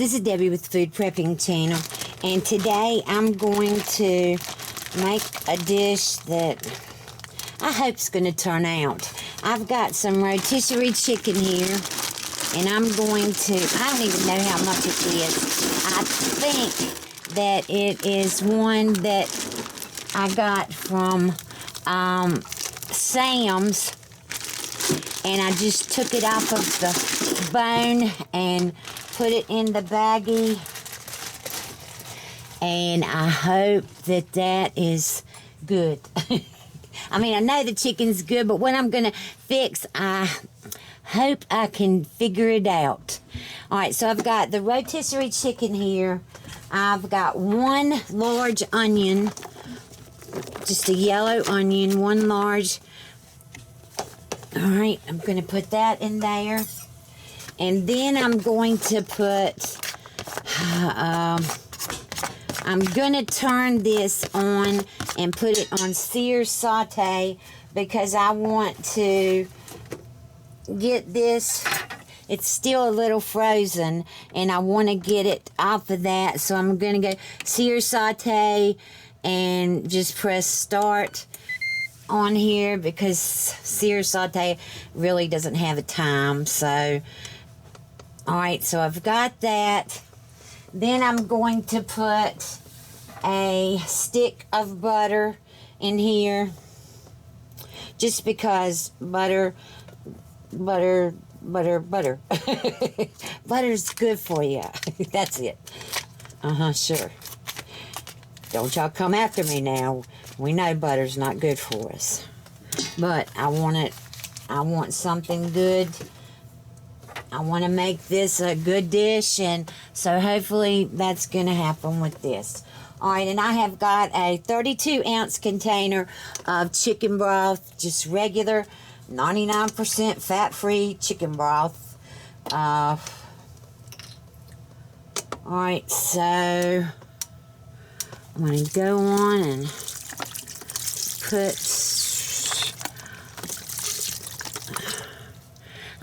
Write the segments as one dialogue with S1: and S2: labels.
S1: This is Debbie with Food Prepping Channel, and today I'm going to make a dish that I hope is going to turn out. I've got some rotisserie chicken here, and I'm going to, I don't even know how much it is. I think that it is one that I got from Sam's, and I just took it off of the bone and put it in the baggie, and I hope that that is good. I mean, I know the chicken's good, but what I'm going to fix, I hope I can figure it out. All right, so I've got the rotisserie chicken here. I've got one large onion, just a yellow onion, one large. All right, I'm going to put that in there. And then I'm going to put, I'm going to turn this on and put it on sear saute because I want to get this, it's still a little frozen, and I want to get it off of that. So I'm going to go sear saute and just press start on here because sear saute really doesn't have a time. So alright, so I've got that. Then I'm going to put a stick of butter in here, just because butter butter's good for you. That's it. Sure. Don't y'all come after me now. We know butter's not good for us, but I want something good. I want to make this a good dish, and so hopefully that's going to happen with this. All right, and I have got a 32-ounce container of chicken broth, just regular 99% fat-free chicken broth. All right, so I'm going to go on and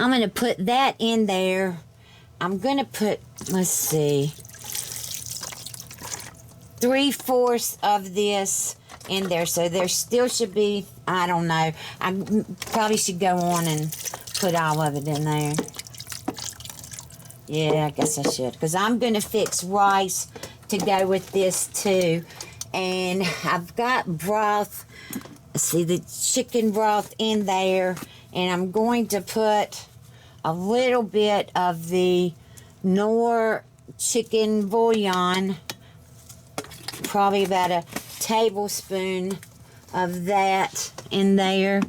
S1: I'm going to put that in there. I'm going to put, let's see, 3/4 of this in there. So there still should be, I don't know, I probably should go on and put all of it in there. Yeah, I guess I should, because I'm going to fix rice to go with this too. And I've got broth, see the chicken broth in there, and I'm going to put a little bit of the Knorr chicken bouillon, probably about a tablespoon of that in there.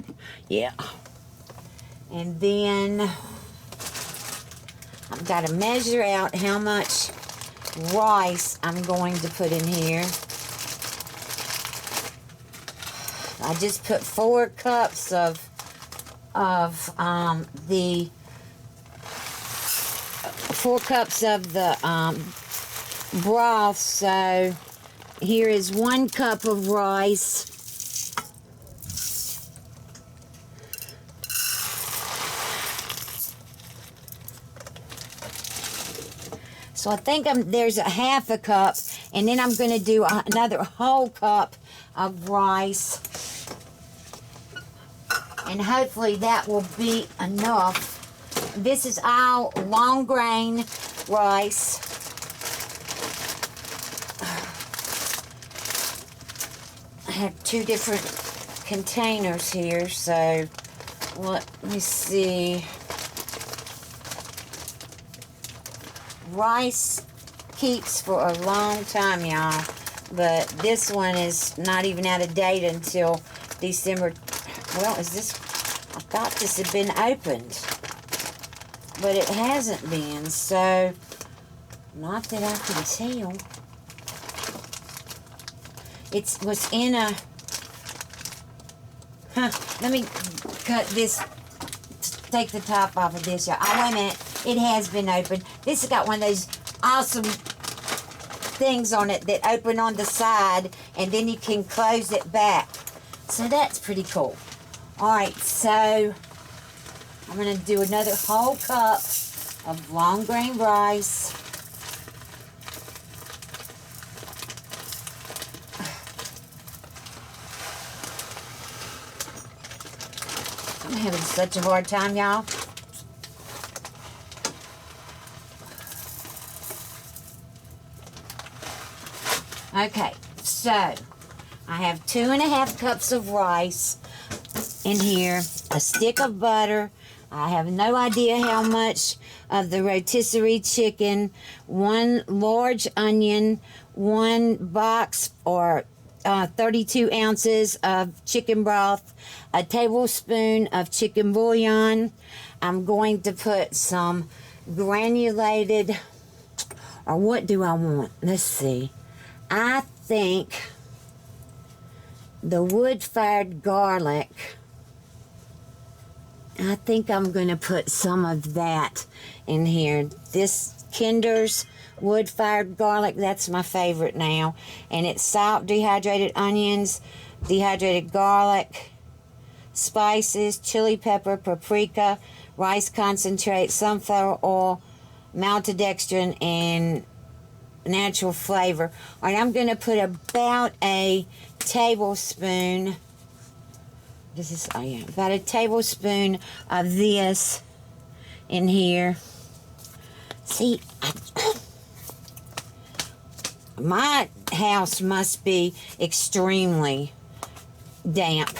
S1: Yeah. And then I've got to measure out how much rice I'm going to put in here. I just put 4 cups of the 4 cups of the broth. So here is 1 cup of rice. So I think there's a 1/2 cup, and then I'm going to do another whole cup of rice. And hopefully that will be enough. This is all long grain rice. I have 2 different containers here, so let me see. Rice keeps for a long time, y'all, but this one is not even out of date until December. Well, is this, I thought this had been opened, but it hasn't been, so not that I can tell. It was in a, let me cut this, take the top off of this, y'all. Oh, wait a minute, it has been opened. This has got one of those awesome things on it that open on the side, and then you can close it back. So that's pretty cool. Alright, so I'm going to do another whole cup of long grain rice. I'm having such a hard time, y'all. Okay, so I have 2.5 cups of rice in here, a stick of butter. I have no idea how much of the rotisserie chicken, 1 large onion, 1 box or 32 ounces of chicken broth, a tablespoon of chicken bouillon. I'm going to put some granulated, or what do I want? Let's see. I think the wood-fired garlic, I think I'm going to put some of that in here. This Kinder's wood-fired garlic, that's my favorite now. And it's salt, dehydrated onions, dehydrated garlic, spices, chili pepper, paprika, rice concentrate, sunflower oil, maltodextrin, and natural flavor. All right, I'm going to put about a tablespoon. This is, oh yeah, about a tablespoon of this in here. See, my house must be extremely damp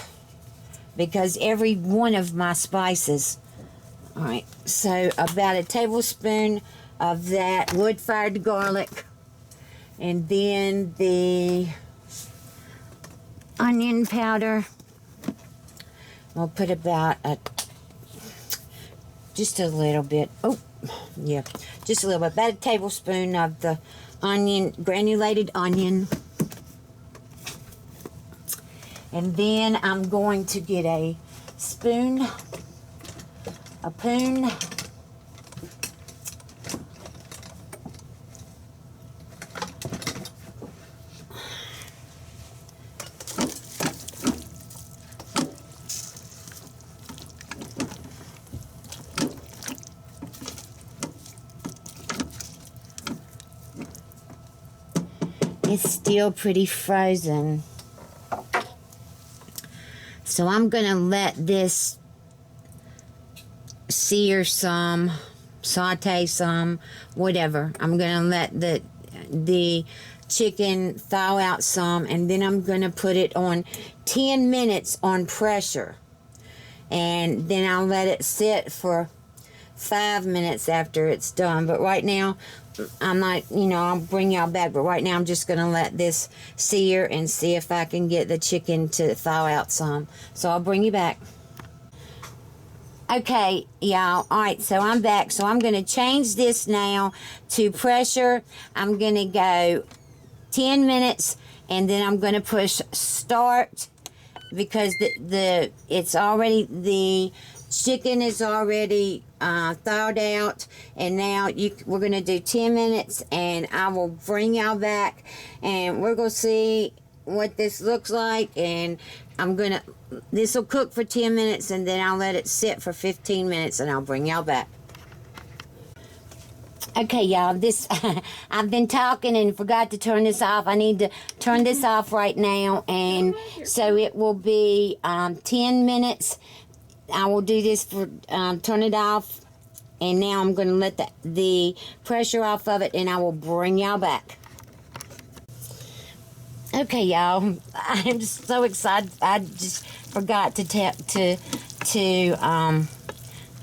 S1: because every one of my spices. All right, so about a tablespoon of that wood-fired garlic, and then the onion powder. We'll put about just a little bit. Oh, yeah, just a little bit. About a tablespoon of the onion, granulated onion. And then I'm going to get a spoon, a spoon. It's still pretty frozen. So I'm going to let this sear some, saute some, whatever. I'm going to let the chicken thaw out some, and then I'm going to put it on 10 minutes on pressure. And then I'll let it sit for 5 minutes after it's done. But right now, I'm not, I'll bring y'all back, but right now I'm just going to let this sear and see if I can get the chicken to thaw out some. So I'll bring you back. Okay, y'all. All right, so I'm back. So I'm going to change this now to pressure. I'm going to go 10 minutes, and then I'm going to push start because the chicken is already thawed out, and now we're going to do 10 minutes, and I will bring y'all back, and we're going to see what this looks like, and this will cook for 10 minutes, and then I'll let it sit for 15 minutes, and I'll bring y'all back. Okay, y'all, I've been talking and forgot to turn this off. I need to turn this off right now, and so it will be 10 minutes. I will do this for, turn it off, and now I'm going to let the pressure off of it, and I will bring y'all back. Okay, y'all, I'm just so excited. I just forgot to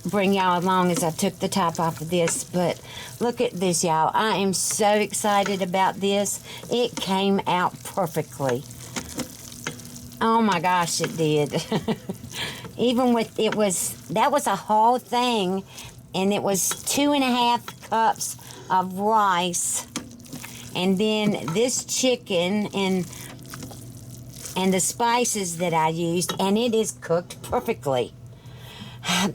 S1: bring y'all along as I took the top off of this, but look at this, y'all. I am so excited about this. It came out perfectly. Oh my gosh, it did. Even with, that was a whole thing, and it was 2.5 cups of rice, and then this chicken and the spices that I used, and it is cooked perfectly.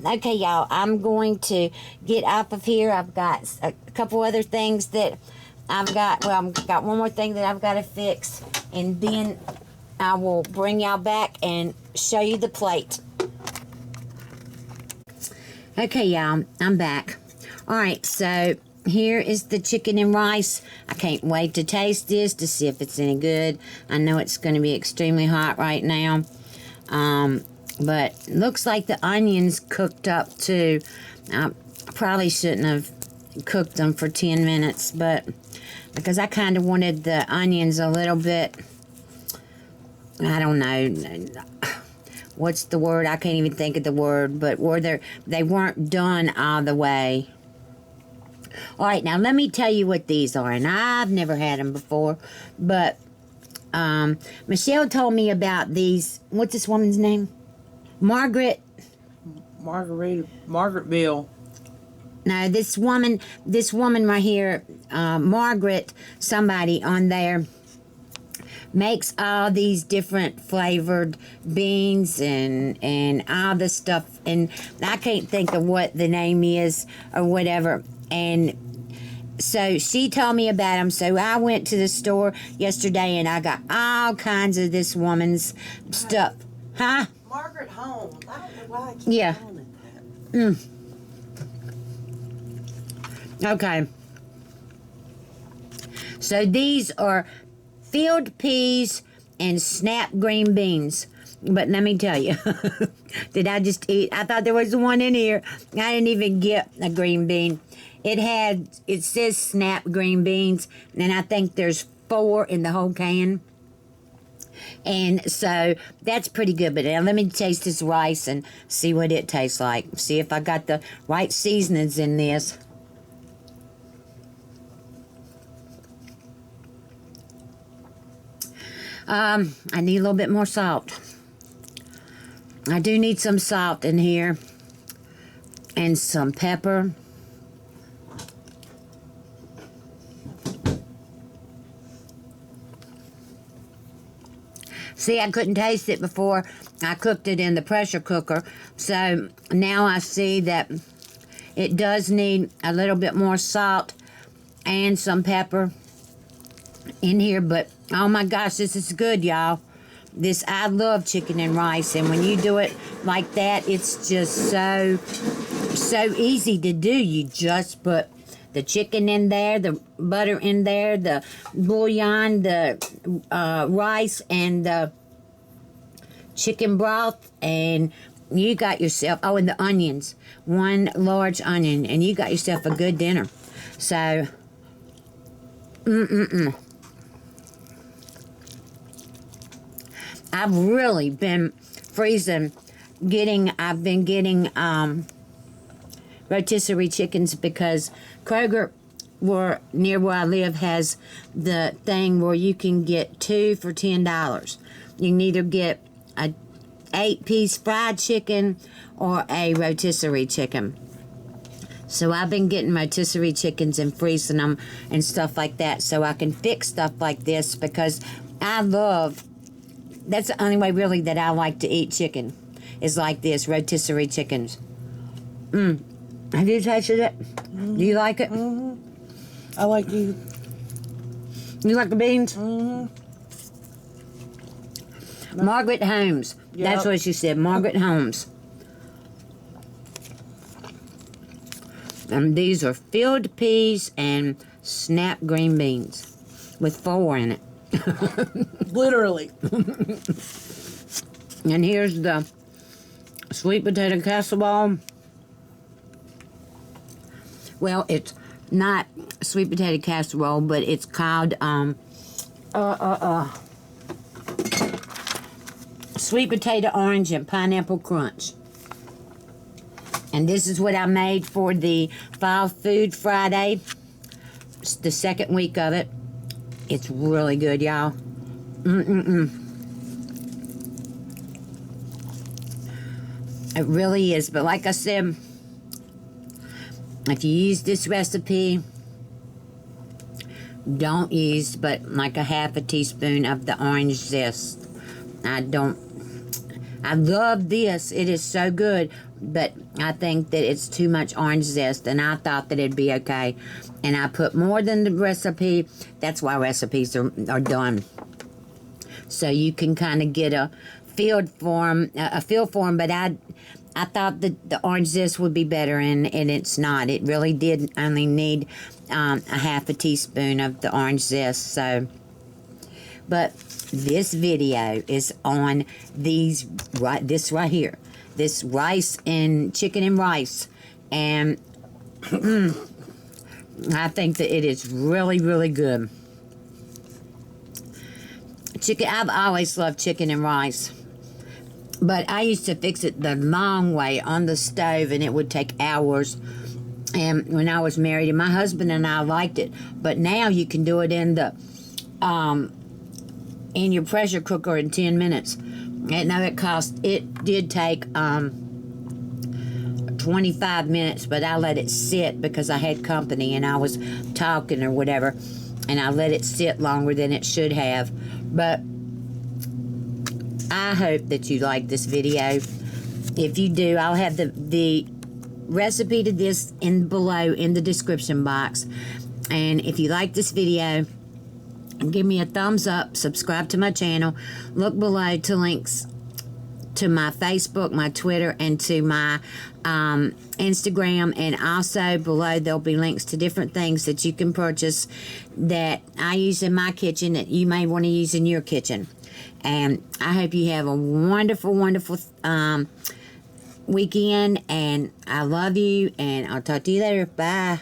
S1: Okay, y'all, I'm going to get off of here. I've got a couple other things that I've got one more thing that I've got to fix, and then I will bring y'all back and show you the plate. Okay, y'all, I'm back. All right, so here is the chicken and rice. I can't wait to taste this to see if it's any good. I know it's going to be extremely hot right now. But looks like the onions cooked up too. I probably shouldn't have cooked them for 10 minutes, but because I kind of wanted the onions a little bit, I don't know, what's the word? I can't even think of the word, but they weren't done all the way. All right, now let me tell you what these are, and I've never had them before, but Michelle told me about these. What's this woman's name? Margaret
S2: Bill.
S1: No, this woman right here, Margaret, somebody on there, makes all these different flavored beans and all this stuff, and I can't think of what the name is or whatever, and so she told me about them. So I went to the store yesterday and I got all kinds of this woman's stuff. Huh?
S2: Margaret Holmes. I don't know why I keep calling it that.
S1: Okay. So these are field peas and snap green beans. But let me tell you, did I just eat? I thought there was one in here. I didn't even get a green bean. It says snap green beans, and I think there's 4 in the whole can. And so that's pretty good. But now let me taste this rice and see what it tastes like. See if I got the right seasonings in this. I need a little bit more salt. I do need some salt in here. And some pepper. See, I couldn't taste it before I cooked it in the pressure cooker. So now I see that it does need a little bit more salt and some pepper in here. But, oh my gosh, this is good, y'all. I love chicken and rice. And when you do it like that, it's just so easy to do. You just put the chicken in there, the butter in there, the bouillon, the rice, and the chicken broth, and you got yourself, oh, and the onions, 1 large onion, and you got yourself a good dinner. So, I've really been freezing, I've been getting rotisserie chickens because Kroger, near where I live, has the thing where you can get 2 for $10. You can either get a 8-piece fried chicken or a rotisserie chicken. So I've been getting rotisserie chickens and freezing them and stuff like that so I can fix stuff like this because that's the only way really that I like to eat chicken is like this, rotisserie chickens. Have you tasted it? Mm-hmm. Do you like it?
S2: Mm-hmm. I like you.
S1: You like the beans?
S2: Mm-hmm.
S1: Margaret Holmes. Yep. That's what she said, Margaret Holmes. And these are field peas and snap green beans with 4 in it.
S2: Literally.
S1: And here's the sweet potato casserole. Well, it's not sweet potato casserole, but it's called sweet potato orange and pineapple crunch. And this is what I made for the Fall Food Friday. It's the 2nd week of it. It's really good, y'all. It really is. But like I said, if you use this recipe, don't use but like a half a teaspoon of the orange zest. I love this. It is so good, but I think that it's too much orange zest, and I thought that it'd be okay. And I put more than the recipe. That's why recipes are done. So you can kind of get a feel for them, but I thought that the orange zest would be better, and it's not. It really did only need a half a teaspoon of the orange zest. So But this video is on this right here. This rice and chicken and rice. And I think that it is really, really good. Chicken, I've always loved chicken and rice. But I used to fix it the long way on the stove, and it would take hours. And when I was married, and my husband and I liked it. But now you can do it in the in your pressure cooker in 10 minutes. And now it did take 25 minutes, but I let it sit because I had company and I was talking or whatever, and I let it sit longer than it should have. But I hope that you like this video. If you do, I'll have the recipe to this below in the description box. And if you like this video, give me a thumbs up, subscribe to my channel, look below to links to my Facebook, my Twitter, and to my Instagram. And also below there'll be links to different things that you can purchase that I use in my kitchen that you may want to use in your kitchen. And I hope you have a wonderful, wonderful weekend, and I love you, and I'll talk to you later. Bye.